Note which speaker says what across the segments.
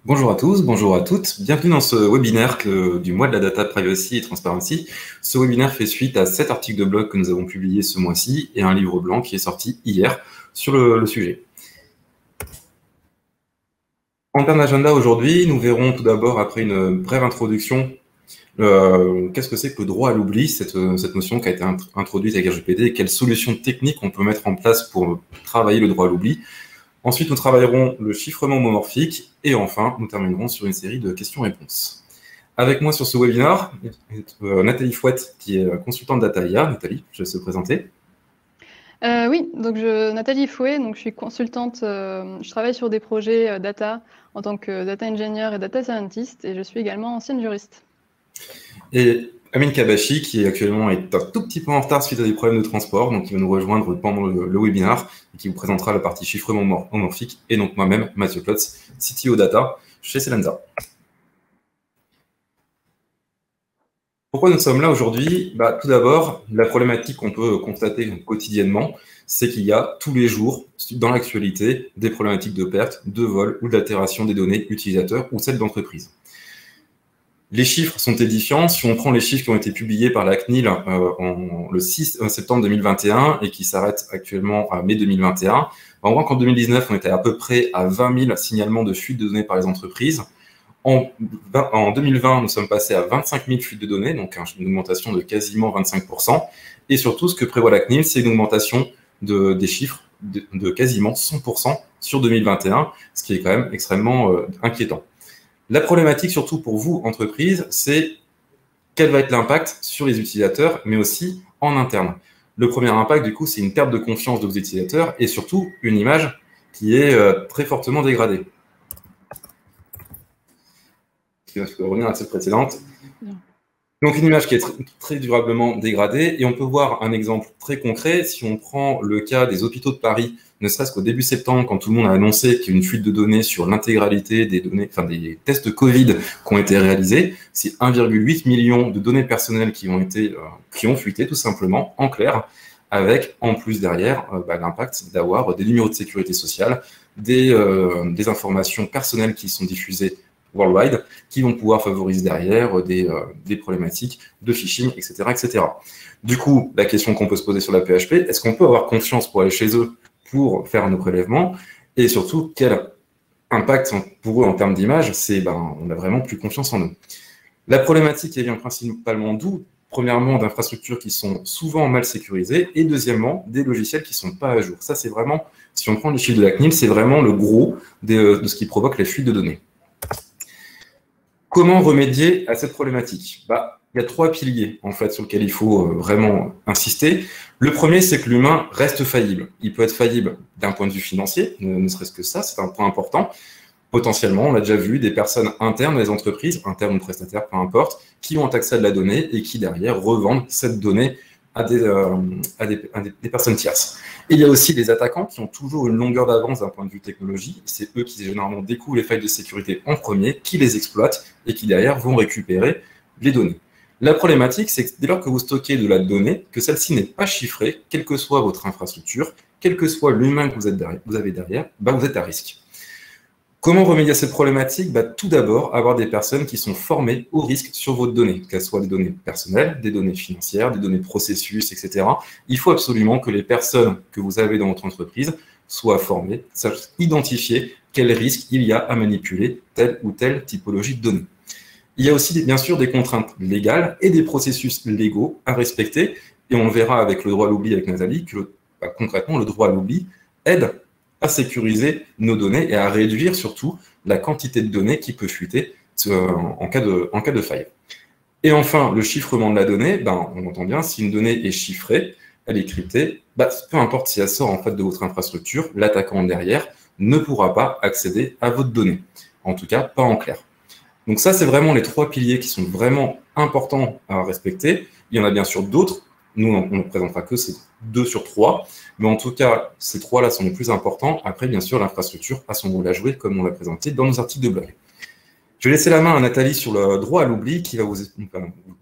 Speaker 1: Bonjour à tous, bonjour à toutes. Bienvenue dans ce webinaire du mois de la data privacy et transparency. Ce webinaire fait suite à 7 articles de blog que nous avons publiés ce mois-ci et un livre blanc qui est sorti hier sur le sujet. En termes d'agenda aujourd'hui, nous verrons tout d'abord, après une brève introduction, qu'est-ce que c'est que le droit à l'oubli, cette notion qui a été introduite avec RGPD, et quelles solutions techniques on peut mettre en place pour travailler le droit à l'oubli. Ensuite, nous travaillerons le chiffrement homomorphique et enfin, nous terminerons sur une série de questions-réponses. Avec moi sur ce webinaire, Nathalie Fouette, qui est consultante data IA. Nathalie, je vais se présenter.
Speaker 2: Oui, donc Nathalie Fouet, donc je suis consultante, je travaille sur des projets data en tant que data engineer et data scientist, et je suis également ancienne juriste.
Speaker 1: Et Amine Kabashi, qui actuellement est un tout petit peu en retard suite à des problèmes de transport, donc il va nous rejoindre pendant le webinaire et qui vous présentera la partie chiffrement homomorphique, et donc moi-même, Mathieu Klotz, CTO Data chez Selenza. Pourquoi nous sommes là aujourd'hui? Tout d'abord, la problématique qu'on peut constater quotidiennement, c'est qu'il y a tous les jours, dans l'actualité, des problématiques de perte, de vol ou d'altération des données utilisateurs ou celles d'entreprise. Les chiffres sont édifiants. Si on prend les chiffres qui ont été publiés par la CNIL le 6 septembre 2021 et qui s'arrêtent actuellement à mai 2021, on voit qu'en 2019, on était à peu près à 20 000 signalements de fuite de données par les entreprises. En 2020, nous sommes passés à 25 000 fuites de données, donc une augmentation de quasiment 25%. Et surtout, ce que prévoit la CNIL, c'est une augmentation des chiffres de quasiment 100% sur 2021, ce qui est quand même extrêmement inquiétant. La problématique, surtout pour vous, entreprise, c'est quel va être l'impact sur les utilisateurs, mais aussi en interne. Le premier impact, du coup, c'est une perte de confiance de vos utilisateurs et surtout une image qui est très fortement dégradée. Je vais revenir à cette précédente. Donc, une image qui est très durablement dégradée. Et on peut voir un exemple très concret. Si on prend le cas des hôpitaux de Paris, ne serait-ce qu'au début septembre, quand tout le monde a annoncé qu'il y a une fuite de données sur l'intégralité des données, enfin des tests Covid qui ont été réalisés, c'est 1,8 million de données personnelles qui ont fuité, tout simplement, en clair, avec, en plus derrière, l'impact d'avoir des numéros de sécurité sociale, des informations personnelles qui sont diffusées worldwide, qui vont pouvoir favoriser derrière des problématiques de phishing, etc., etc. Du coup, la question qu'on peut se poser sur la PHP, est-ce qu'on peut avoir confiance pour aller chez eux pour faire nos prélèvements? Et surtout, quel impact pour eux en termes d'image? On n'a vraiment plus confiance en eux. La problématique, elle vient principalement d'où? Premièrement, d'infrastructures qui sont souvent mal sécurisées, et deuxièmement, des logiciels qui ne sont pas à jour. Ça, c'est vraiment, si on prend les chiffres de la CNIL, c'est vraiment le gros de ce qui provoque les fuites de données. Comment remédier à cette problématique? Il y a 3 piliers en fait sur lesquels il faut vraiment insister. Le premier, c'est que l'humain reste faillible. Il peut être faillible d'un point de vue financier, ne serait-ce que ça, c'est un point important. Potentiellement, on l'a déjà vu, des personnes internes des entreprises, internes ou prestataires, peu importe, qui ont accès à de la donnée et qui derrière revendent cette donnée à des personnes tierces. Et il y a aussi des attaquants qui ont toujours une longueur d'avance d'un point de vue technologie. C'est eux qui généralement découvrent les failles de sécurité en premier, qui les exploitent et qui derrière vont récupérer les données. La problématique, c'est que dès lors que vous stockez de la donnée, que celle-ci n'est pas chiffrée, quelle que soit votre infrastructure, quel que soit l'humain que vous avez derrière, vous êtes à risque. Comment remédier à cette problématique? Tout d'abord, avoir des personnes qui sont formées au risque sur votre donnée, qu'elles soient des données personnelles, des données financières, des données processus, etc. Il faut absolument que les personnes que vous avez dans votre entreprise soient formées, sachent identifier quel risque il y a à manipuler telle ou telle typologie de données. Il y a aussi, bien sûr, des contraintes légales et des processus légaux à respecter. Et on le verra avec le droit à l'oubli avec Nathalie, que concrètement, le droit à l'oubli aide à sécuriser nos données et à réduire surtout la quantité de données qui peut fuiter en cas de faille. Et enfin, le chiffrement de la donnée, on entend bien, si une donnée est chiffrée, elle est cryptée, peu importe si elle sort en fait de votre infrastructure, l'attaquant derrière ne pourra pas accéder à votre donnée. En tout cas, pas en clair. Donc ça, c'est vraiment les 3 piliers qui sont vraiment importants à respecter. Il y en a bien sûr d'autres. Nous, on ne présentera que ces 2 sur 3. Mais en tout cas, ces 3-là sont les plus importants. Après, bien sûr, l'infrastructure a son rôle à jouer, comme on l'a présenté dans nos articles de blog. Je vais laisser la main à Nathalie sur le droit à l'oubli, qui va vous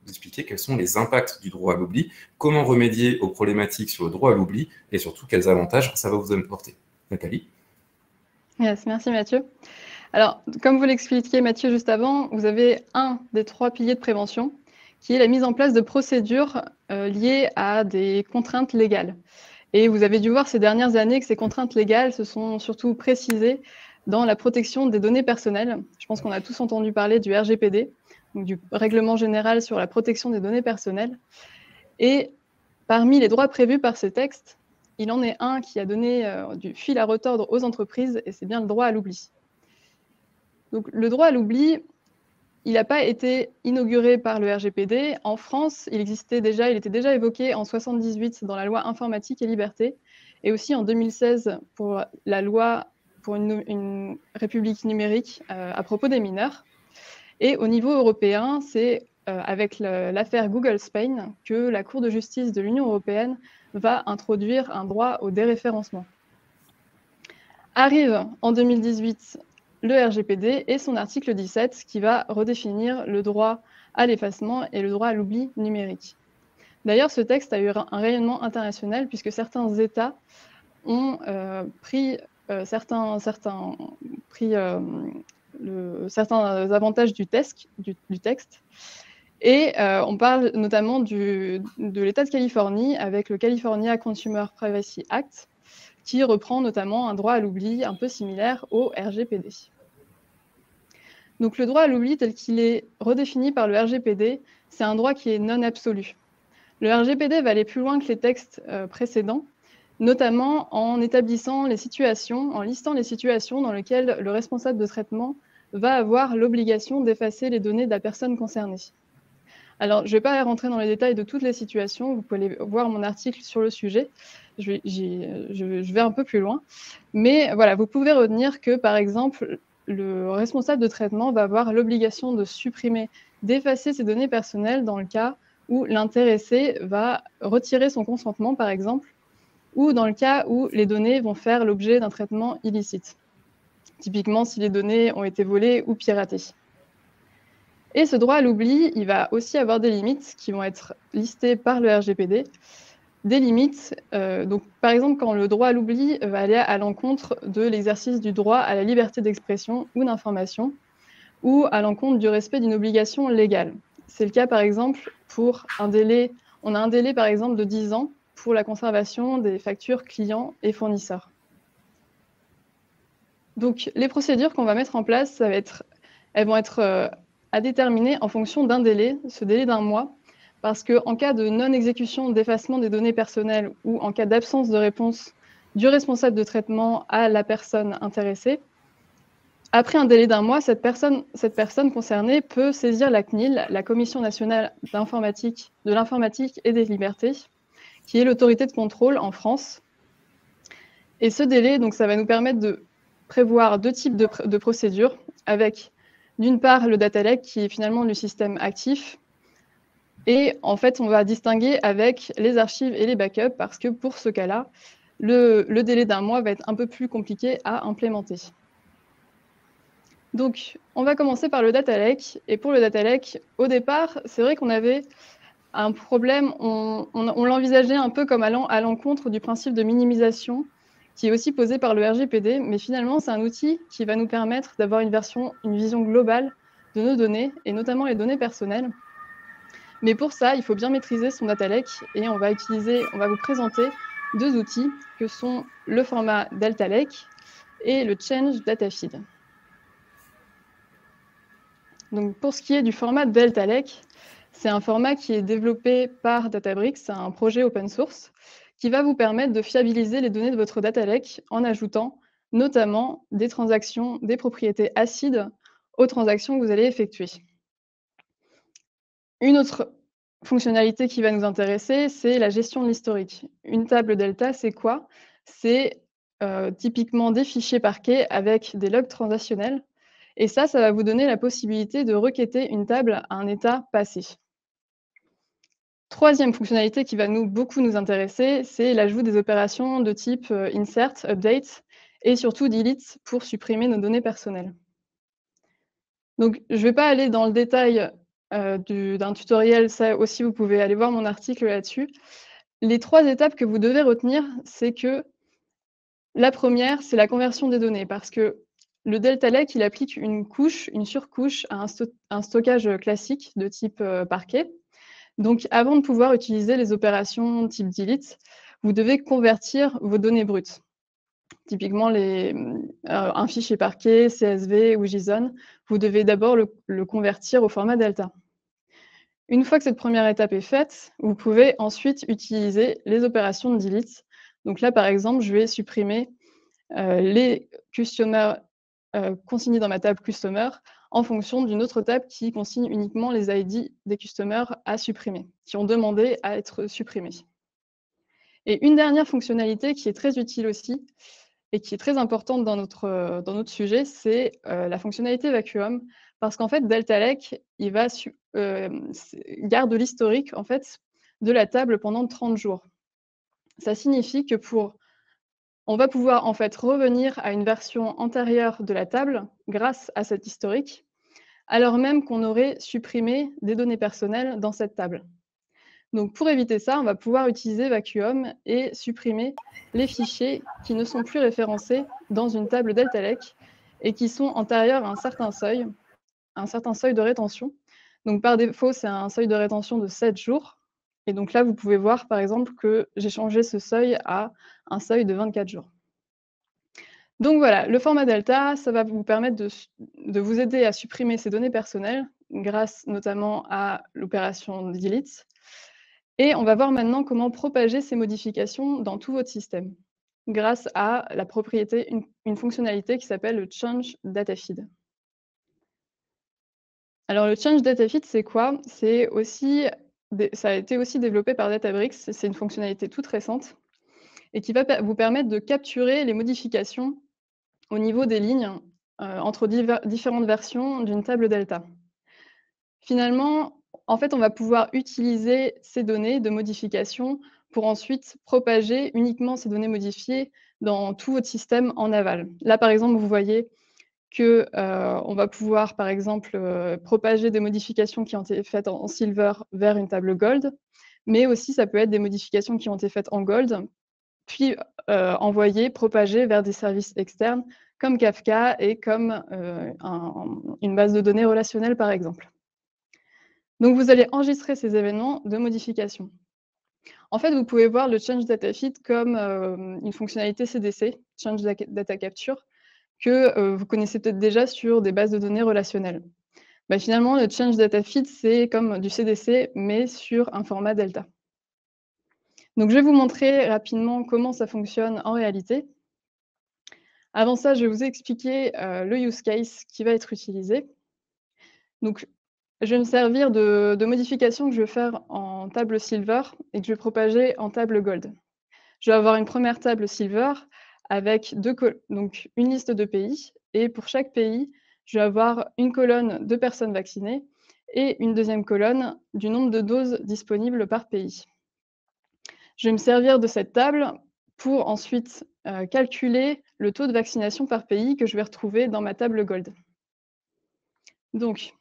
Speaker 1: expliquer quels sont les impacts du droit à l'oubli, comment remédier aux problématiques sur le droit à l'oubli, et surtout quels avantages ça va vous apporter. Nathalie?
Speaker 2: Yes, merci Mathieu. Alors, comme vous l'expliquiez Mathieu juste avant, vous avez un des 3 piliers de prévention, qui est la mise en place de procédures liées à des contraintes légales. Et vous avez dû voir ces dernières années que ces contraintes légales se sont surtout précisées dans la protection des données personnelles. Je pense qu'on a tous entendu parler du RGPD, donc du Règlement général sur la protection des données personnelles. Et parmi les droits prévus par ce texte, il en est un qui a donné du fil à retordre aux entreprises, et c'est bien le droit à l'oubli. Donc le droit à l'oubli, il n'a pas été inauguré par le RGPD. En France, il était déjà évoqué en 1978 dans la loi Informatique et Liberté, et aussi en 2016 pour la loi pour une république numérique à propos des mineurs. Et au niveau européen, c'est avec l'affaire Google Spain que la Cour de justice de l'Union européenne va introduire un droit au déréférencement. Arrive en 2018 le RGPD et son article 17 qui va redéfinir le droit à l'effacement et le droit à l'oubli numérique. D'ailleurs, ce texte a eu un rayonnement international puisque certains États ont pris certains avantages du texte. Et on parle notamment de l'État de Californie avec le California Consumer Privacy Act, qui reprend notamment un droit à l'oubli un peu similaire au RGPD. Donc le droit à l'oubli tel qu'il est redéfini par le RGPD, c'est un droit qui est non absolu. Le RGPD va aller plus loin que les textes précédents, notamment en établissant les situations, en listant les situations dans lesquelles le responsable de traitement va avoir l'obligation d'effacer les données de la personne concernée. Alors, je ne vais pas rentrer dans les détails de toutes les situations, vous pouvez aller voir mon article sur le sujet, je vais un peu plus loin. Mais voilà, vous pouvez retenir que, par exemple, le responsable de traitement va avoir l'obligation de supprimer, d'effacer ses données personnelles dans le cas où l'intéressé va retirer son consentement, par exemple, ou dans le cas où les données vont faire l'objet d'un traitement illicite. Typiquement, si les données ont été volées ou piratées. Et ce droit à l'oubli, il va aussi avoir des limites qui vont être listées par le RGPD. Des limites, donc par exemple quand le droit à l'oubli va aller à l'encontre de l'exercice du droit à la liberté d'expression ou d'information, ou à l'encontre du respect d'une obligation légale. C'est le cas par exemple pour un délai, on a un délai par exemple de 10 ans pour la conservation des factures clients et fournisseurs. Donc les procédures qu'on va mettre en place, elles vont être à déterminer en fonction d'un délai, ce délai d'1 mois, parce qu'en cas de non-exécution d'effacement des données personnelles ou en cas d'absence de réponse du responsable de traitement à la personne intéressée, après un délai d'1 mois, cette personne concernée peut saisir la CNIL, la Commission nationale de l'informatique et des libertés, qui est l'autorité de contrôle en France. Et ce délai, donc, ça va nous permettre de prévoir 2 types de procédures, avec d'une part le data lake, qui est finalement le système actif, et en fait, on va distinguer avec les archives et les backups, parce que pour ce cas-là, le délai d'1 mois va être un peu plus compliqué à implémenter. Donc, on va commencer par le data lake. Et pour le data lake, au départ, c'est vrai qu'on avait un problème, on l'envisageait un peu comme allant à l'encontre du principe de minimisation, qui est aussi posé par le RGPD, mais finalement, c'est un outil qui va nous permettre d'avoir une vision globale de nos données, et notamment les données personnelles. Mais pour ça, il faut bien maîtriser son data lake, et on va vous présenter 2 outils, que sont le format Delta Lake et le Change Data Feed. Donc, pour ce qui est du format Delta Lake, c'est un format qui est développé par Databricks, c'est un projet open source, qui va vous permettre de fiabiliser les données de votre data lake en ajoutant notamment des transactions, des propriétés acides aux transactions que vous allez effectuer. Une autre fonctionnalité qui va nous intéresser, c'est la gestion de l'historique. Une table Delta, c'est quoi? C'est typiquement des fichiers parquets avec des logs transactionnels. Et ça va vous donner la possibilité de requêter une table à un état passé. Troisième fonctionnalité qui va beaucoup nous intéresser, c'est l'ajout des opérations de type insert, update et surtout delete pour supprimer nos données personnelles. Donc, je ne vais pas aller dans le détail d'un tutoriel, ça aussi vous pouvez aller voir mon article là-dessus. Les 3 étapes que vous devez retenir, c'est que la première, c'est la conversion des données, parce que le delta lake, il applique une surcouche à un stockage classique de type parquet. Donc, avant de pouvoir utiliser les opérations type delete, vous devez convertir vos données brutes. Typiquement, un fichier parquet, CSV ou JSON, vous devez d'abord le convertir au format delta. Une fois que cette première étape est faite, vous pouvez ensuite utiliser les opérations de delete. Donc là, par exemple, je vais supprimer les customers consignés dans ma table customer en fonction d'une autre table qui consigne uniquement les ID des customers à supprimer, qui ont demandé à être supprimés. Et une dernière fonctionnalité qui est très utile aussi et qui est très importante dans notre sujet, c'est la fonctionnalité vacuum, parce qu'en fait, Delta Lake, il va garde l'historique en fait de la table pendant 30 jours. Ça signifie que on va pouvoir en fait revenir à une version antérieure de la table grâce à cet historique, alors même qu'on aurait supprimé des données personnelles dans cette table. Donc pour éviter ça, on va pouvoir utiliser Vacuum et supprimer les fichiers qui ne sont plus référencés dans une table Delta Lake et qui sont antérieurs à un certain seuil de rétention. Donc par défaut, c'est un seuil de rétention de 7 jours. Et donc là, vous pouvez voir par exemple que j'ai changé ce seuil à un seuil de 24 jours. Donc voilà, le format Delta, ça va vous permettre de vous aider à supprimer ces données personnelles grâce notamment à l'opération delete. Et on va voir maintenant comment propager ces modifications dans tout votre système grâce à la propriété, une fonctionnalité qui s'appelle le Change Data Feed. Alors le Change Data Feed, c'est quoi? Ça a été aussi développé par Databricks, c'est une fonctionnalité toute récente et qui va vous permettre de capturer les modifications au niveau des lignes entre différentes versions d'une table delta. Finalement, en fait, on va pouvoir utiliser ces données de modification pour ensuite propager uniquement ces données modifiées dans tout votre système en aval. Là, par exemple, vous voyez qu'on va pouvoir, par exemple, propager des modifications qui ont été faites en silver vers une table gold, mais aussi ça peut être des modifications qui ont été faites en gold, puis envoyées, propagées vers des services externes comme Kafka et comme une base de données relationnelle, par exemple. Donc, vous allez enregistrer ces événements de modification. En fait, vous pouvez voir le Change Data Feed comme une fonctionnalité CDC, Change Data Capture, que vous connaissez peut-être déjà sur des bases de données relationnelles. Bah, finalement, le Change Data Feed, c'est comme du CDC, mais sur un format Delta. Donc, je vais vous montrer rapidement comment ça fonctionne en réalité. Avant ça, je vais vous expliquer le use case qui va être utilisé. Donc, je vais me servir de modifications que je vais faire en table silver et que je vais propager en table gold. Je vais avoir une première table silver avec donc une liste de pays. Et pour chaque pays, je vais avoir une colonne de personnes vaccinées et une deuxième colonne du nombre de doses disponibles par pays. Je vais me servir de cette table pour ensuite calculer le taux de vaccination par pays que je vais retrouver dans ma table gold. Donc,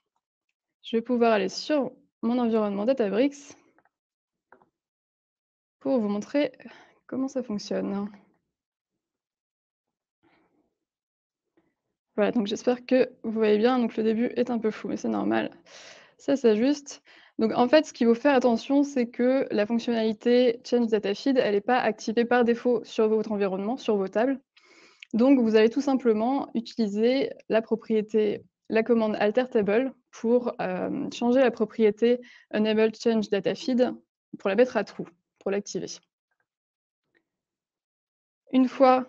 Speaker 2: je vais pouvoir aller sur mon environnement Databricks pour vous montrer comment ça fonctionne. Voilà, donc j'espère que vous voyez bien. Donc le début est un peu flou, mais c'est normal. Ça s'ajuste. Donc en fait, ce qu'il faut faire attention, c'est que la fonctionnalité Change Data Feed, elle n'est pas activée par défaut sur votre environnement, sur vos tables. Donc vous allez tout simplement utiliser la commande alter table pour changer la propriété Enable Change Data Feed pour la mettre à true, pour l'activer. Une fois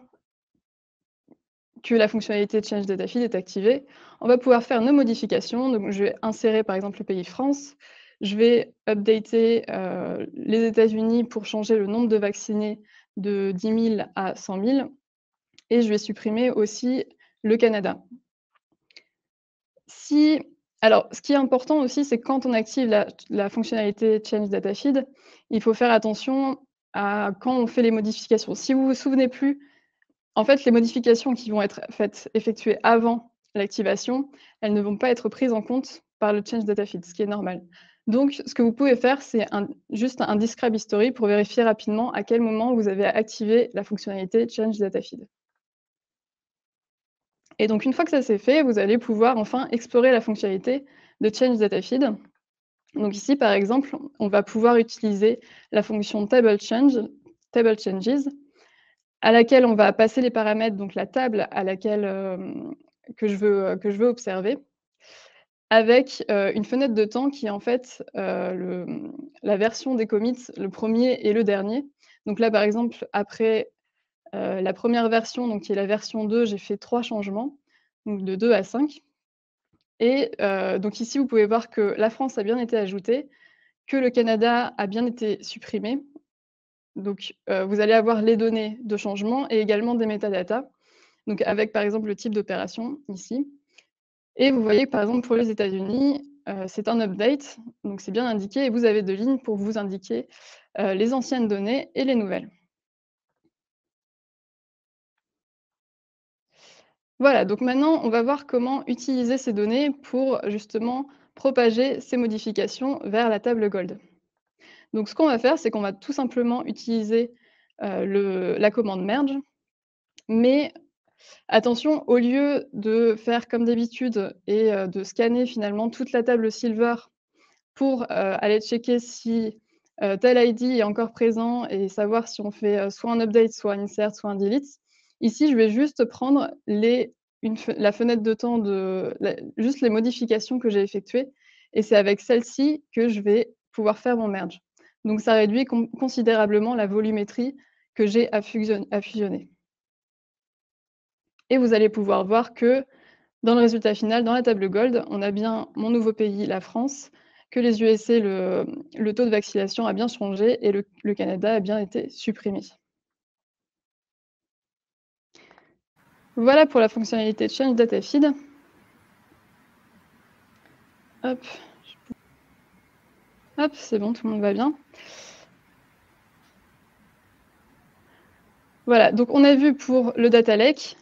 Speaker 2: que la fonctionnalité Change Data Feed est activée, on va pouvoir faire nos modifications. Donc, je vais insérer par exemple le pays France. Je vais updater les États-Unis pour changer le nombre de vaccinés de 10 000 à 100 000. Et je vais supprimer aussi le Canada. Alors, ce qui est important aussi, c'est que quand on active la fonctionnalité Change Data Feed, il faut faire attention à quand on fait les modifications. Si vous ne vous souvenez plus, en fait, les modifications qui vont être effectuées avant l'activation, elles ne vont pas être prises en compte par le Change Data Feed, ce qui est normal. Donc, ce que vous pouvez faire, c'est juste un describe history pour vérifier rapidement à quel moment vous avez activé la fonctionnalité Change Data Feed. Et donc, une fois que ça c'est fait, vous allez pouvoir enfin explorer la fonctionnalité de Change Data Feed. Donc ici, par exemple, on va pouvoir utiliser la fonction Table Changes, à laquelle on va passer les paramètres, donc la table à laquelle que je veux observer, avec une fenêtre de temps qui est en fait la version des commits, le premier et le dernier. Donc là, par exemple, après la première version, donc qui est la version 2, j'ai fait 3 changements, donc de 2 à 5. Et donc ici, vous pouvez voir que la France a bien été ajoutée, que le Canada a bien été supprimé. Donc vous allez avoir les données de changement et également des métadatas, donc avec par exemple le type d'opération ici. Et vous voyez que par exemple pour les États-Unis, c'est un update, donc c'est bien indiqué et vous avez 2 lignes pour vous indiquer les anciennes données et les nouvelles. Voilà, donc maintenant on va voir comment utiliser ces données pour justement propager ces modifications vers la table Gold. Donc ce qu'on va faire, c'est qu'on va tout simplement utiliser la commande merge, mais attention, au lieu de faire comme d'habitude et de scanner finalement toute la table Silver pour aller checker si tel ID est encore présent et savoir si on fait soit un update, soit un insert, soit un delete. Ici, je vais juste prendre la fenêtre de temps juste les modifications que j'ai effectuées et c'est avec celle-ci que je vais pouvoir faire mon merge. Donc ça réduit considérablement la volumétrie que j'ai à fusionner. Et vous allez pouvoir voir que dans le résultat final, dans la table Gold, on a bien mon nouveau pays, la France, que les USA, le taux de vaccination a bien changé et le Canada a bien été supprimé. Voilà pour la fonctionnalité de Change Data Feed. Hop, hop, c'est bon, tout le monde va bien. Voilà, donc on a vu pour le data lake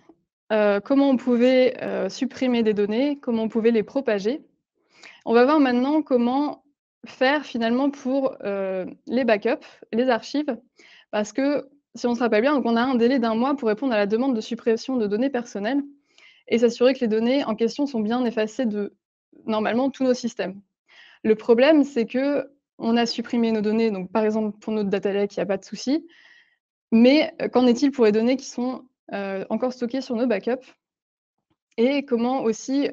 Speaker 2: comment on pouvait supprimer des données, comment on pouvait les propager. On va voir maintenant comment faire finalement pour les backups, les archives, parce que si on se rappelle bien, donc on a un délai d'1 mois pour répondre à la demande de suppression de données personnelles et s'assurer que les données en question sont bien effacées de normalement tous nos systèmes. Le problème, c'est qu'on a supprimé nos données, donc par exemple pour notre data lake, il n'y a pas de souci, mais qu'en est-il pour les données qui sont encore stockées sur nos backups? Et comment aussi,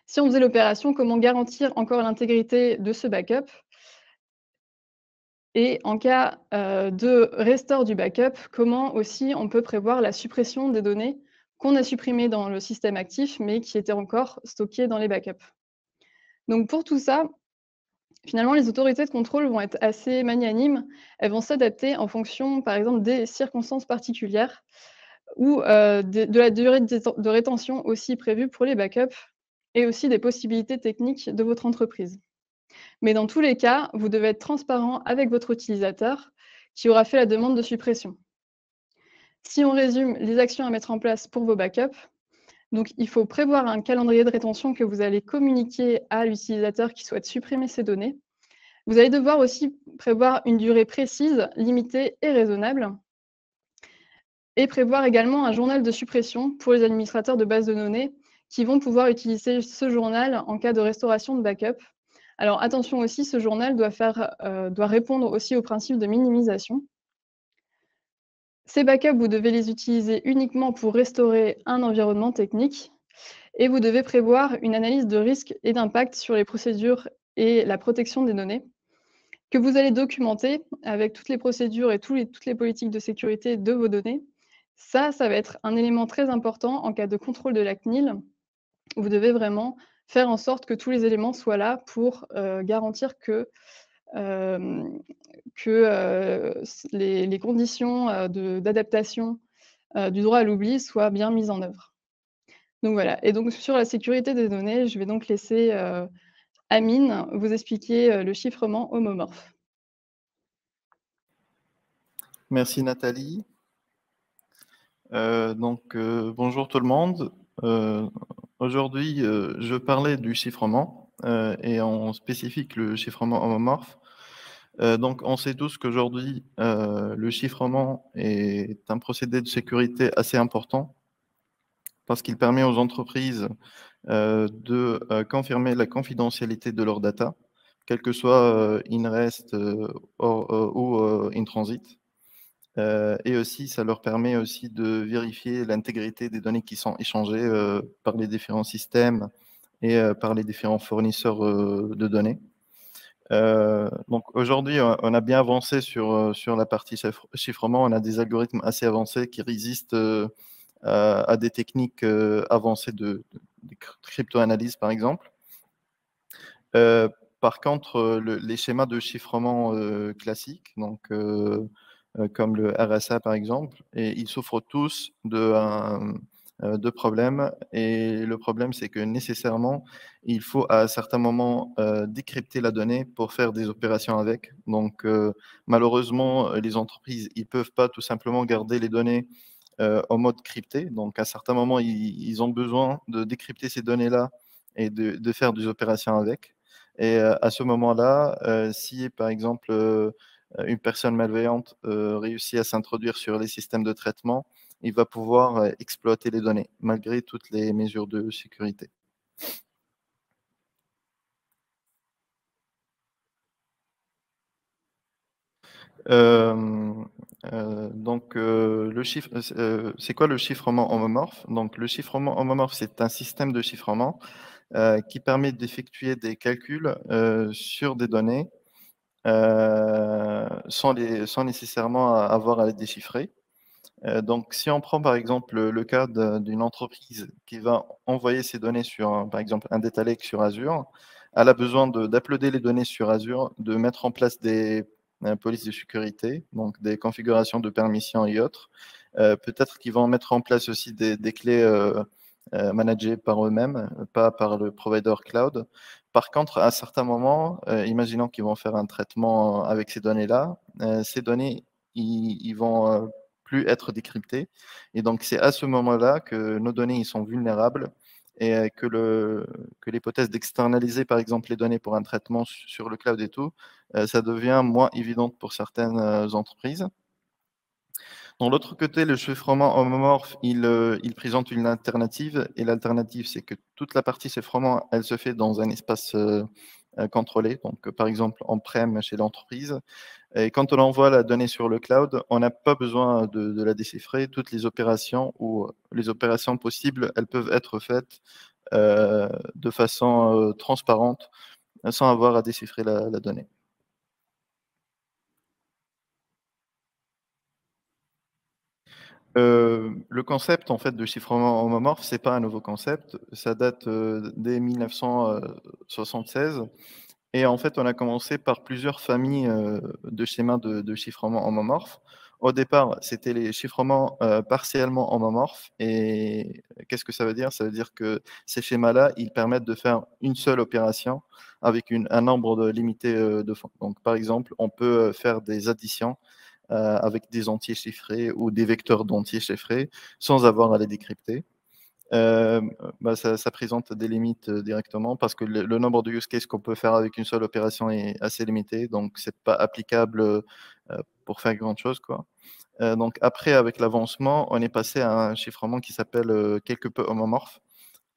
Speaker 2: si on faisait l'opération, comment garantir encore l'intégrité de ce backup? Et en cas de restore du backup, comment aussi on peut prévoir la suppression des données qu'on a supprimées dans le système actif, mais qui étaient encore stockées dans les backups. Donc pour tout ça, finalement, les autorités de contrôle vont être assez magnanimes. Elles vont s'adapter en fonction, par exemple, des circonstances particulières ou de la durée de rétention aussi prévue pour les backups et aussi des possibilités techniques de votre entreprise. Mais dans tous les cas, vous devez être transparent avec votre utilisateur qui aura fait la demande de suppression. Si on résume les actions à mettre en place pour vos backups, donc il faut prévoir un calendrier de rétention que vous allez communiquer à l'utilisateur qui souhaite supprimer ces données. Vous allez devoir aussi prévoir une durée précise, limitée et raisonnable, et prévoir également un journal de suppression pour les administrateurs de bases de données qui vont pouvoir utiliser ce journal en cas de restauration de backup. Alors attention aussi, ce journal doit répondre aussi au principe de minimisation. Ces backups, vous devez les utiliser uniquement pour restaurer un environnement technique et vous devez prévoir une analyse de risque et d'impact sur les procédures et la protection des données que vous allez documenter avec toutes les procédures et toutes les politiques de sécurité de vos données. Ça va être un élément très important en cas de contrôle de la CNIL. Vous devez vraiment faire en sorte que tous les éléments soient là pour garantir que les conditions d'adaptation du droit à l'oubli soient bien mises en œuvre. Donc voilà, et donc sur la sécurité des données, je vais donc laisser Amine vous expliquer le chiffrement homomorphe.
Speaker 3: Merci Nathalie. Bonjour tout le monde. Aujourd'hui, je parlais du chiffrement et en spécifique le chiffrement homomorphe. Donc, on sait tous qu'aujourd'hui, le chiffrement est un procédé de sécurité assez important parce qu'il permet aux entreprises de confirmer la confidentialité de leurs data, quel que soit in rest ou in transit. Et aussi, ça leur permet aussi de vérifier l'intégrité des données qui sont échangées par les différents systèmes et par les différents fournisseurs de données. Donc aujourd'hui, on a bien avancé sur la partie chiffrement. On a des algorithmes assez avancés qui résistent à des techniques avancées de crypto-analyse, par exemple. Par contre, les schémas de chiffrement classiques, donc comme le RSA par exemple, et ils souffrent tous de problèmes. Et le problème, c'est que nécessairement, il faut à certains moments décrypter la donnée pour faire des opérations avec. Donc malheureusement, les entreprises, ils peuvent pas tout simplement garder les données en mode crypté. Donc à certains moments, ils ont besoin de décrypter ces données-là et de faire des opérations avec. Et à ce moment-là, si par exemple une personne malveillante réussit à s'introduire sur les systèmes de traitement, il va pouvoir exploiter les données, malgré toutes les mesures de sécurité. C'est quoi le chiffrement homomorphe? Donc, le chiffrement homomorphe, c'est un système de chiffrement qui permet d'effectuer des calculs sur des données sans nécessairement avoir à les déchiffrer. Donc, si on prend par exemple le cas d'une entreprise qui va envoyer ses données sur, par exemple, un data lake sur Azure, elle a besoin d'uploader les données sur Azure, de mettre en place des polices de sécurité, donc des configurations de permissions et autres. Peut-être qu'ils vont mettre en place aussi des clés managées par eux-mêmes, pas par le provider cloud. Par contre, à certains moments, imaginons qu'ils vont faire un traitement avec ces données-là, ces données, ils vont plus être décryptées. Et donc, c'est à ce moment-là que nos données ils sont vulnérables et que l'hypothèse d'externaliser, par exemple, les données pour un traitement sur le cloud et tout, ça devient moins évidente pour certaines entreprises. De l'autre côté, le chiffrement homomorphe, il présente une alternative. Et l'alternative, c'est que toute la partie chiffrement, elle se fait dans un espace contrôlé. Donc, par exemple, on-prem chez l'entreprise. Et quand on envoie la donnée sur le cloud, on n'a pas besoin de la déchiffrer. Toutes les opérations ou les opérations possibles, elles peuvent être faites de façon transparente, sans avoir à déchiffrer la donnée. Le concept en fait de chiffrement homomorphe, c'est pas un nouveau concept. Ça date dès 1976. Et en fait, on a commencé par plusieurs familles de schémas de chiffrement homomorphe. Au départ, c'était les chiffrements partiellement homomorphes. Et qu'est-ce que ça veut dire? Ça veut dire que ces schémas-là, ils permettent de faire une seule opération avec un nombre limité de fois. Donc, par exemple, on peut faire des additions avec des entiers chiffrés ou des vecteurs d'entiers chiffrés sans avoir à les décrypter. Ça présente des limites directement parce que le nombre de use cases qu'on peut faire avec une seule opération est assez limité, donc c'est pas applicable pour faire grand chose, quoi. Donc après, avec l'avancement, on est passé à un chiffrement qui s'appelle quelque peu homomorphe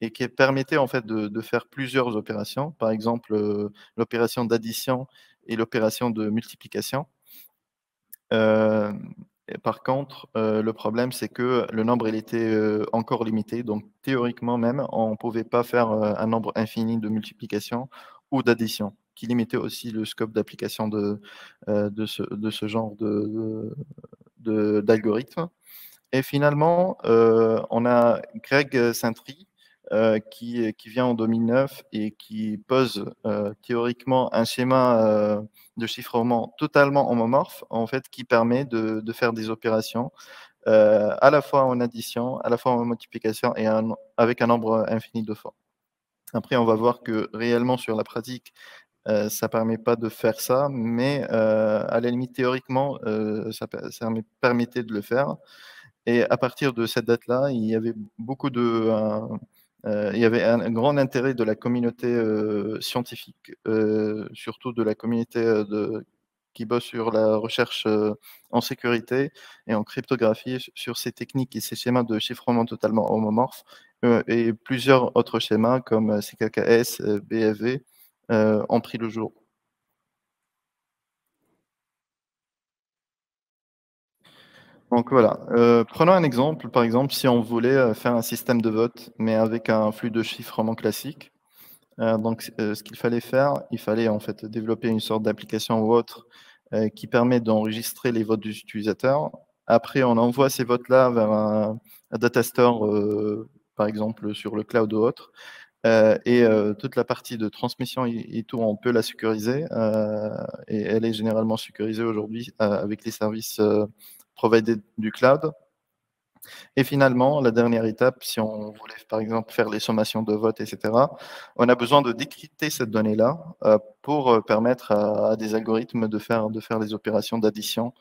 Speaker 3: et qui permettait en fait de faire plusieurs opérations, par exemple l'opération d'addition et l'opération de multiplication. Et par contre, le problème, c'est que le nombre, il était encore limité. Donc, théoriquement même, on ne pouvait pas faire un nombre infini de multiplication ou d'addition, qui limitait aussi le scope d'application de ce genre d'algorithme. Et finalement, on a Greg Sentry qui vient en 2009 et qui pose théoriquement un schéma de chiffrement totalement homomorphe, en fait, qui permet de faire des opérations à la fois en addition, à la fois en multiplication et avec un nombre infini de fois. Après, on va voir que réellement sur la pratique, ça ne permet pas de faire ça, mais à la limite, théoriquement, ça permettait de le faire. Et à partir de cette date-là, il y avait il y avait un grand intérêt de la communauté scientifique, surtout de la communauté qui bossent sur la recherche en sécurité et en cryptographie sur ces techniques et ces schémas de chiffrement totalement homomorphes et plusieurs autres schémas comme CKKS, BFV ont pris le jour. Donc voilà, prenons un exemple. Par exemple, si on voulait faire un système de vote, mais avec un flux de chiffrement classique, ce qu'il fallait faire, il fallait en fait développer une sorte d'application ou autre qui permet d'enregistrer les votes des utilisateurs. Après, on envoie ces votes-là vers un data store, par exemple sur le cloud ou autre. Toute la partie de transmission et tout, on peut la sécuriser. Et elle est généralement sécurisée aujourd'hui avec les services providés du cloud. Et finalement, la dernière étape, si on voulait par exemple faire les sommations de vote, etc., on a besoin de décrypter cette donnée-là pour permettre à des algorithmes de faire les opérations d'addition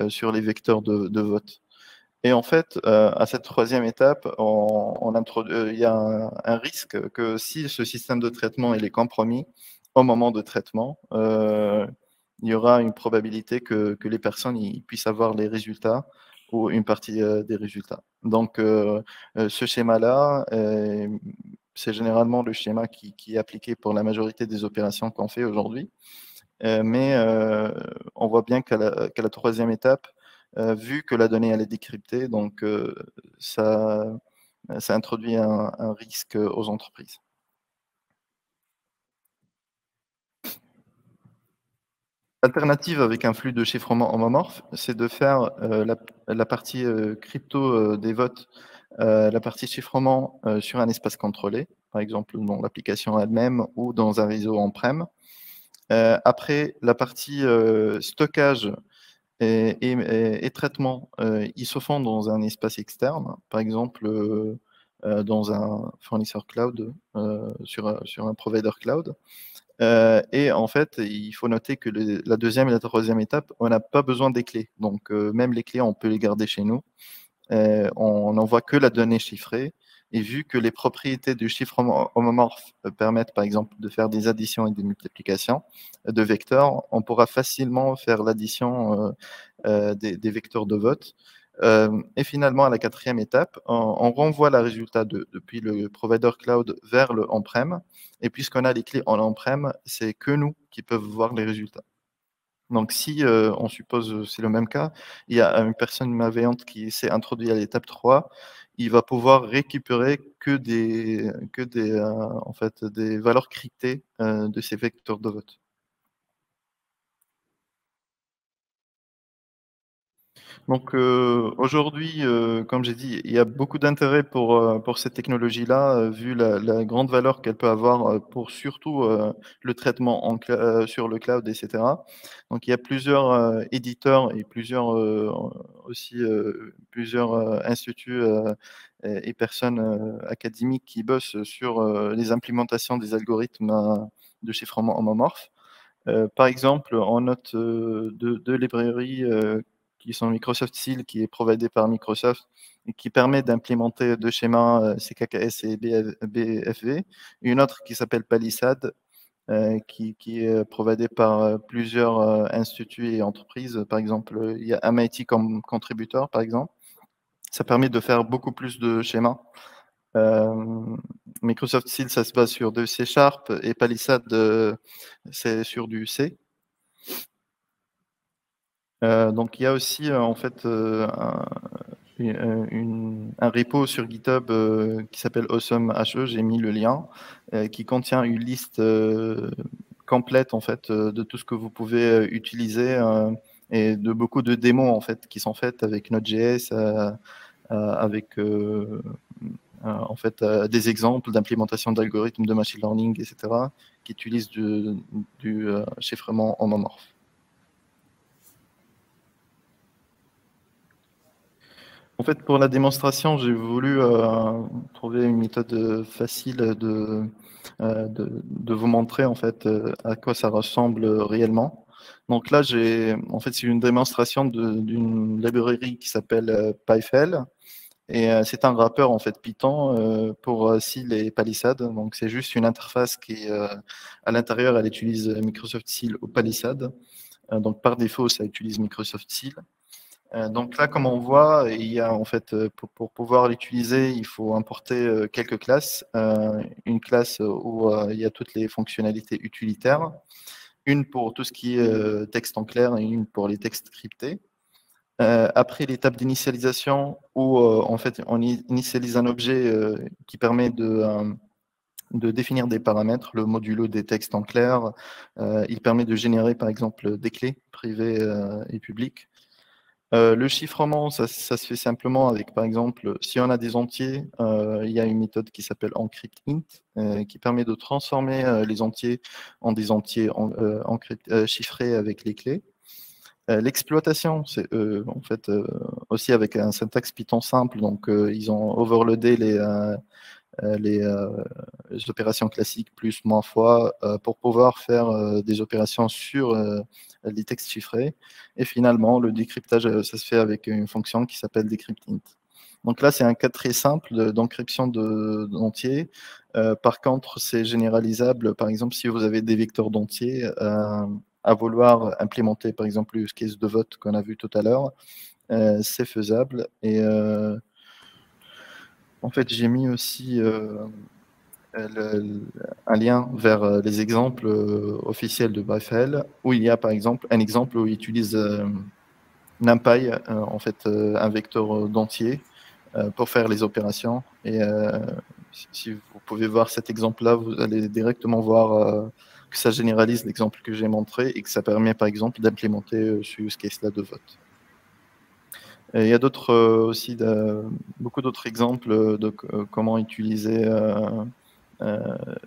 Speaker 3: sur les vecteurs de vote. Et en fait, à cette troisième étape, il y a un risque que si ce système de traitement il est compromis au moment de traitement, il y aura une probabilité que les personnes puissent avoir les résultats ou une partie des résultats. Donc, ce schéma-là, c'est généralement le schéma qui est appliqué pour la majorité des opérations qu'on fait aujourd'hui. Mais on voit bien qu'à la troisième étape, vu que la donnée elle est décryptée, donc ça introduit un risque aux entreprises. L'alternative avec un flux de chiffrement homomorphe, c'est de faire la partie crypto des votes, la partie chiffrement sur un espace contrôlé, par exemple dans l'application elle-même ou dans un réseau on-prem. Après, la partie stockage et traitement, ils se font dans un espace externe, par exemple dans un fournisseur cloud, sur un provider cloud. Et en fait, il faut noter que la deuxième et la troisième étape, on n'a pas besoin des clés. Donc, même les clés, on peut les garder chez nous. On n'envoie que la donnée chiffrée. Et vu que les propriétés du chiffrement homomorphe permettent, par exemple, de faire des additions et des multiplications de vecteurs, on pourra facilement faire l'addition des vecteurs de vote. Et finalement, à la quatrième étape, on renvoie le résultat depuis le provider cloud vers le on-prem. Et puisqu'on a les clés en on-prem, c'est que nous qui peuvent voir les résultats. Donc, si on suppose c'est le même cas, il y a une personne malveillante qui s'est introduite à l'étape 3, il va pouvoir récupérer que des valeurs cryptées de ces vecteurs de vote. Donc aujourd'hui, comme j'ai dit, il y a beaucoup d'intérêt pour cette technologie-là, vu la grande valeur qu'elle peut avoir pour surtout le traitement sur le cloud, etc. Donc il y a plusieurs éditeurs et plusieurs instituts et personnes académiques qui bossent sur les implémentations des algorithmes de chiffrement homomorphe. Par exemple, on note deux librairies qui sont Microsoft Seal, qui est providé par Microsoft et qui permet d'implémenter deux schémas CKKS et BFV. Une autre qui s'appelle Palisade, qui est providé par plusieurs instituts et entreprises. Par exemple, il y a MIT comme contributeur, par exemple. Ça permet de faire beaucoup plus de schémas. Microsoft Seal, ça se base sur du C# et Palisade, c'est sur du C. Donc il y a aussi en fait un repo sur GitHub qui s'appelle AwesomeHE, j'ai mis le lien, qui contient une liste complète en fait de tout ce que vous pouvez utiliser et de beaucoup de démos en fait qui sont faites avec Node.js, avec en fait des exemples d'implémentation d'algorithmes de machine learning, etc., qui utilisent du chiffrement homomorphe. En fait, pour la démonstration, j'ai voulu trouver une méthode facile de vous montrer en fait à quoi ça ressemble réellement. Donc là, c'est une démonstration d'une librairie qui s'appelle PyFL et c'est un wrapper en fait Python pour Seal et Palisade. Donc c'est juste une interface qui à l'intérieur, elle utilise Microsoft Seal ou Palisade. Donc, par défaut, ça utilise Microsoft Seal. Donc là, comme on voit, il y a en fait, pour pouvoir l'utiliser, il faut importer quelques classes. Une classe où il y a toutes les fonctionnalités utilitaires, une pour tout ce qui est texte en clair et une pour les textes cryptés. Après l'étape d'initialisation, où en fait on initialise un objet qui permet de définir des paramètres, le modulo des textes en clair. Il permet de générer par exemple des clés privées et publiques. Le chiffrement, ça se fait simplement avec, par exemple, si on a des entiers, il y a une méthode qui s'appelle encryptInt, qui permet de transformer les entiers en des entiers chiffrés avec les clés. L'exploitation, c'est en fait aussi avec un syntaxe Python simple, donc ils ont overloadé les opérations classiques plus, moins, fois pour pouvoir faire des opérations sur les textes chiffrés. Et finalement, le décryptage, ça se fait avec une fonction qui s'appelle decryptInt. Donc là, c'est un cas très simple d'encryption d'entiers. Par contre, c'est généralisable. Par exemple, si vous avez des vecteurs d'entiers à vouloir implémenter, par exemple, le use case de vote qu'on a vu tout à l'heure, c'est faisable. Et en fait, j'ai mis aussi un lien vers les exemples officiels de BraveHL, où il y a par exemple un exemple où il utilise NumPy, en fait un vecteur d'entier, pour faire les opérations. Et si vous pouvez voir cet exemple-là, vous allez directement voir que ça généralise l'exemple que j'ai montré et que ça permet par exemple d'implémenter ce use case-là de vote. Et il y a d'autres aussi beaucoup d'autres exemples de comment utiliser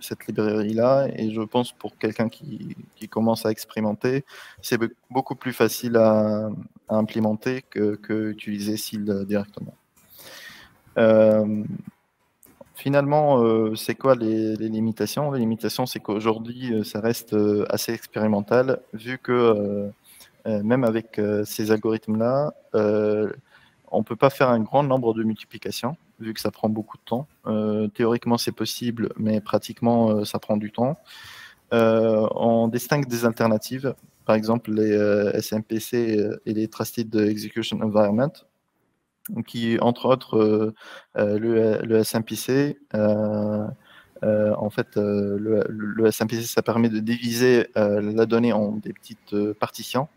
Speaker 3: cette librairie-là, et je pense pour quelqu'un qui commence à expérimenter, c'est beaucoup plus facile à implémenter que utiliser Seal directement. Finalement, c'est quoi les limitations? Les limitations, c'est qu'aujourd'hui, ça reste assez expérimental, vu que même avec ces algorithmes-là, on ne peut pas faire un grand nombre de multiplications, vu que ça prend beaucoup de temps. Théoriquement, c'est possible, mais pratiquement, ça prend du temps. On distingue des alternatives, par exemple les SMPC et les Trusted Execution Environment, qui, entre autres, le SMPC, en fait, le SMPC, ça permet de diviser la donnée en des petites partitions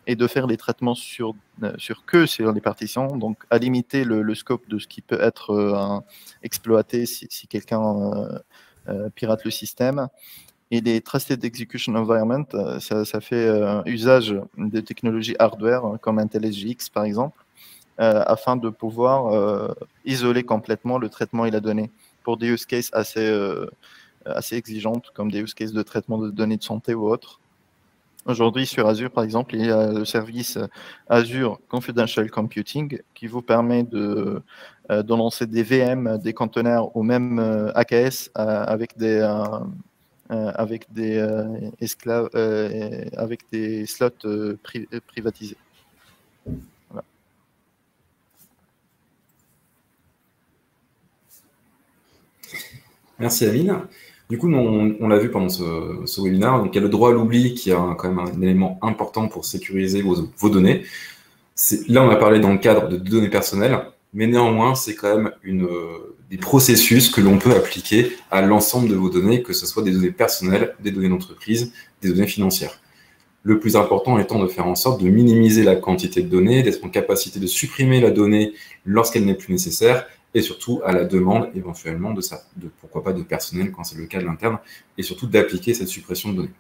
Speaker 3: et de faire les traitements sur les partitions, donc à limiter le scope de ce qui peut être exploité si quelqu'un pirate le système. Et les Trusted Execution Environment, ça fait usage de technologies hardware comme IntelliSGX par exemple, afin de pouvoir isoler complètement le traitement et la donnée pour des use cases assez exigeantes, comme des use cases de traitement de données de santé ou autres. Aujourd'hui, sur Azure, par exemple, il y a le service Azure Confidential Computing qui vous permet de lancer des VM, des conteneurs ou même AKS avec des esclaves, avec des slots privatisés. Voilà.
Speaker 1: Merci Amine. Du coup, on l'a vu pendant ce webinaire, donc il y a le droit à l'oubli qui est quand même un élément important pour sécuriser vos données. Là, on a parlé dans le cadre de données personnelles, mais néanmoins, c'est quand même des processus que l'on peut appliquer à l'ensemble de vos données, que ce soit des données personnelles, des données d'entreprise, des données financières. Le plus important étant de faire en sorte de minimiser la quantité de données, d'être en capacité de supprimer la donnée lorsqu'elle n'est plus nécessaire, et surtout à la demande éventuellement pourquoi pas de personnel quand c'est le cas de l'interne, et surtout d'appliquer cette suppression de données.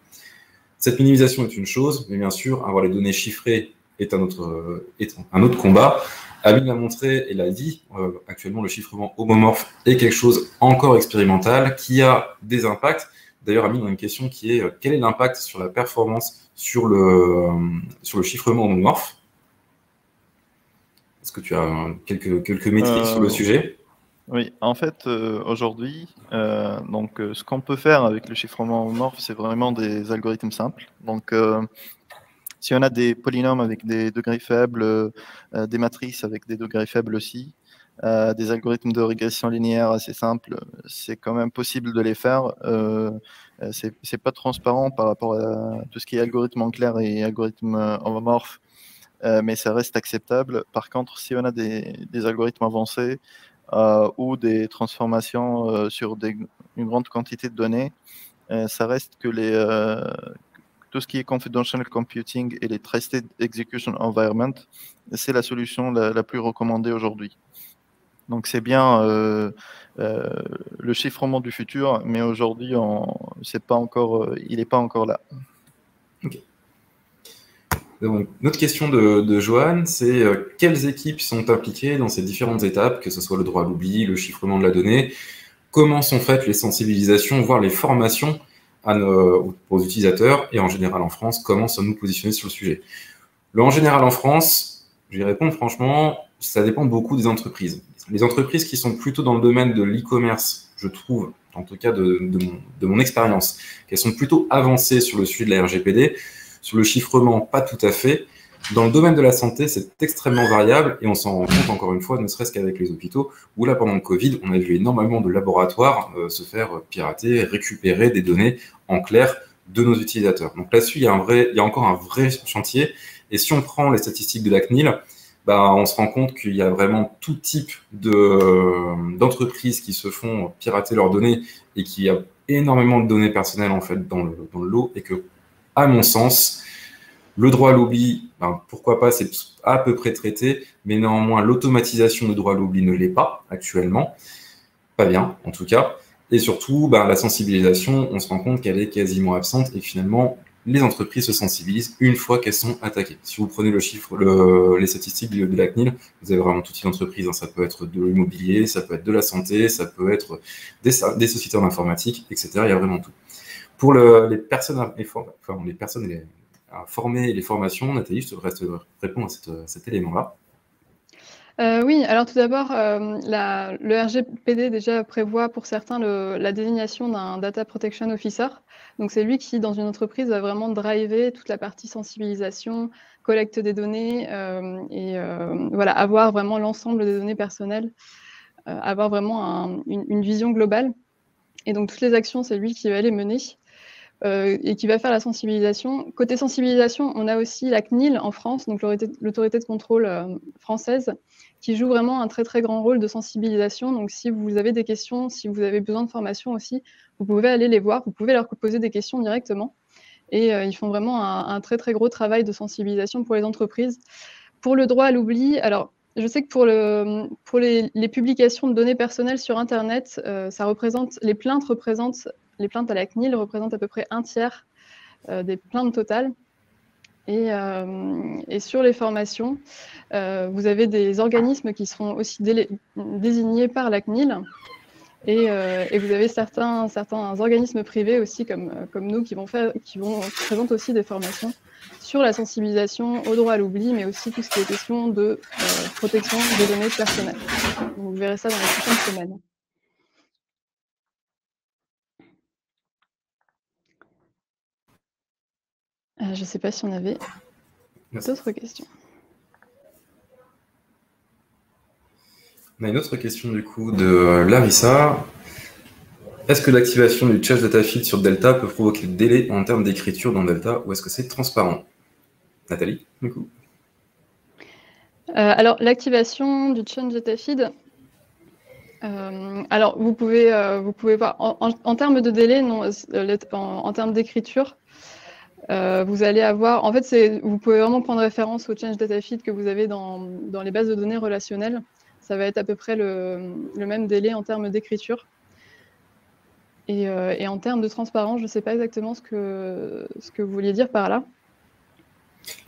Speaker 1: Cette minimisation est une chose, mais bien sûr, avoir les données chiffrées est un autre combat. Amine l'a montré et l'a dit, actuellement le chiffrement homomorphe est quelque chose encore expérimental qui a des impacts. D'ailleurs, Amine, on a une question qui est quel est l'impact sur la performance sur le chiffrement homomorphe? Est-ce que tu as quelques métriques sur le sujet?
Speaker 3: Oui, en fait, aujourd'hui, ce qu'on peut faire avec le chiffrement homomorphe, c'est vraiment des algorithmes simples. Donc, si on a des polynômes avec des degrés faibles, des matrices avec des degrés faibles aussi, des algorithmes de régression linéaire assez simples, c'est quand même possible de les faire. C'est pas transparent par rapport à tout ce qui est algorithme en clair et algorithme homomorphe, mais ça reste acceptable. Par contre, si on a des algorithmes avancés ou des transformations sur une grande quantité de données, ça reste que tout ce qui est confidential computing et les trusted execution environment, c'est la solution la plus recommandée aujourd'hui. Donc c'est bien le chiffrement du futur, mais aujourd'hui, il n'est pas encore là.
Speaker 1: Okay. Donc, notre question de Johan, c'est quelles équipes sont impliquées dans ces différentes étapes, que ce soit le droit à l'oubli, le chiffrement de la donnée, comment sont faites les sensibilisations, voire les formations aux utilisateurs, et en général en France, comment sommes-nous positionnés sur le sujet? En général en France, je vais répondre franchement, ça dépend beaucoup des entreprises. Les entreprises qui sont plutôt dans le domaine de l'e-commerce, je trouve, en tout cas de mon expérience, qu'elles sont plutôt avancées sur le sujet de la RGPD. Sur le chiffrement, pas tout à fait. Dans le domaine de la santé, c'est extrêmement variable et on s'en rend compte encore une fois, ne serait-ce qu'avec les hôpitaux, où là, pendant le Covid, on a vu énormément de laboratoires se faire pirater, récupérer des données en clair de nos utilisateurs. Donc là-dessus, il y a encore un vrai chantier. Et si on prend les statistiques de la CNIL, on se rend compte qu'il y a vraiment tout type d'entreprises qui se font pirater leurs données et qu'il y a énormément de données personnelles en fait dans le lot et que, à mon sens, le droit à l'oubli, pourquoi pas, c'est à peu près traité, mais néanmoins, l'automatisation du droit à l'oubli ne l'est pas actuellement, pas bien en tout cas, et surtout, la sensibilisation, on se rend compte qu'elle est quasiment absente et que finalement, les entreprises se sensibilisent une fois qu'elles sont attaquées. Si vous prenez les statistiques de la CNIL, vous avez vraiment tout type d'entreprise. Ça peut être de l'immobilier, ça peut être de la santé, ça peut être des sociétés en informatique, etc. Il y a vraiment tout. Pour les personnes à former et les formations, Nathalie, je te reste répondre à cet élément-là.
Speaker 2: Oui, alors tout d'abord, le RGPD déjà prévoit pour certains la désignation d'un Data Protection Officer. Donc c'est lui qui, dans une entreprise, va vraiment driver toute la partie sensibilisation, collecte des données et voilà, avoir vraiment l'ensemble des données personnelles, avoir vraiment une vision globale. Et donc toutes les actions, c'est lui qui va les mener. Et qui va faire la sensibilisation. Côté sensibilisation, on a aussi la CNIL en France, donc l'autorité de contrôle française, qui joue vraiment un très très grand rôle de sensibilisation. Donc si vous avez des questions, si vous avez besoin de formation aussi, vous pouvez aller les voir, vous pouvez leur poser des questions directement. Et ils font vraiment un très très gros travail de sensibilisation pour les entreprises. Pour le droit à l'oubli, alors je sais que pour les publications de données personnelles sur Internet, les plaintes à la CNIL représentent à peu près 1/3 des plaintes totales. Et sur les formations, vous avez des organismes qui seront aussi désignés par la CNIL. Et vous avez certains organismes privés aussi, comme nous, qui présentent aussi des formations sur la sensibilisation au droit à l'oubli, mais aussi tout ce qui est question de protection des données personnelles. Donc, vous verrez ça dans les prochaines semaines. Je ne sais pas si on avait d'autres questions.
Speaker 1: On a une autre question du coup de Larissa. Est-ce que l'activation du Change Data Feed sur Delta peut provoquer des délais en termes d'écriture dans Delta ou est-ce que c'est transparent? Nathalie, du coup.
Speaker 2: Alors, l'activation du Change Data Feed, alors vous pouvez voir, en termes de délai, non, en termes d'écriture, vous allez avoir, en fait, vous pouvez vraiment prendre référence au Change Data Feed que vous avez dans les bases de données relationnelles. Ça va être à peu près le même délai en termes d'écriture. Et en termes de transparence, je ne sais pas exactement ce que vous vouliez dire par là.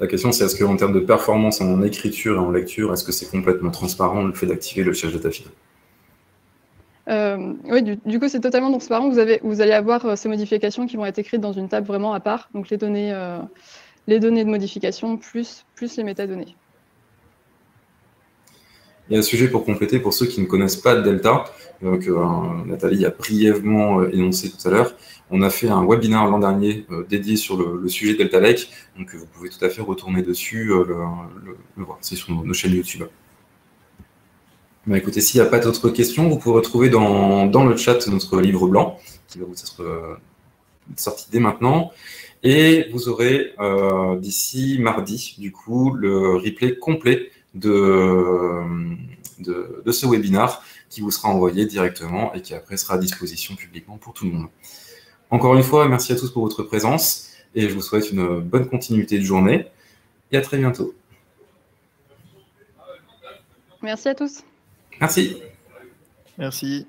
Speaker 1: La question, c'est est-ce qu'en termes de performance en écriture et en lecture, est-ce que c'est complètement transparent le fait d'activer le Change Data Feed?
Speaker 2: Oui, du coup, c'est totalement transparent. Vous allez avoir ces modifications qui vont être écrites dans une table vraiment à part. Donc, les données de modification plus les métadonnées.
Speaker 1: Il y a un sujet pour compléter pour ceux qui ne connaissent pas Delta, que Nathalie a brièvement énoncé tout à l'heure. On a fait un webinaire l'an dernier dédié sur le sujet Delta Lake, donc vous pouvez tout à fait retourner dessus, le voir, c'est sur nos chaînes YouTube. Bah, écoutez, s'il n'y a pas d'autres questions, vous pouvez retrouver dans le chat notre livre blanc, qui va vous être sorti dès maintenant. Et vous aurez d'ici mardi, du coup, le replay complet de ce webinar qui vous sera envoyé directement et qui après sera à disposition publiquement pour tout le monde. Encore une fois, merci à tous pour votre présence et je vous souhaite une bonne continuité de journée et à très bientôt.
Speaker 2: Merci à tous.
Speaker 1: Merci.
Speaker 3: Merci.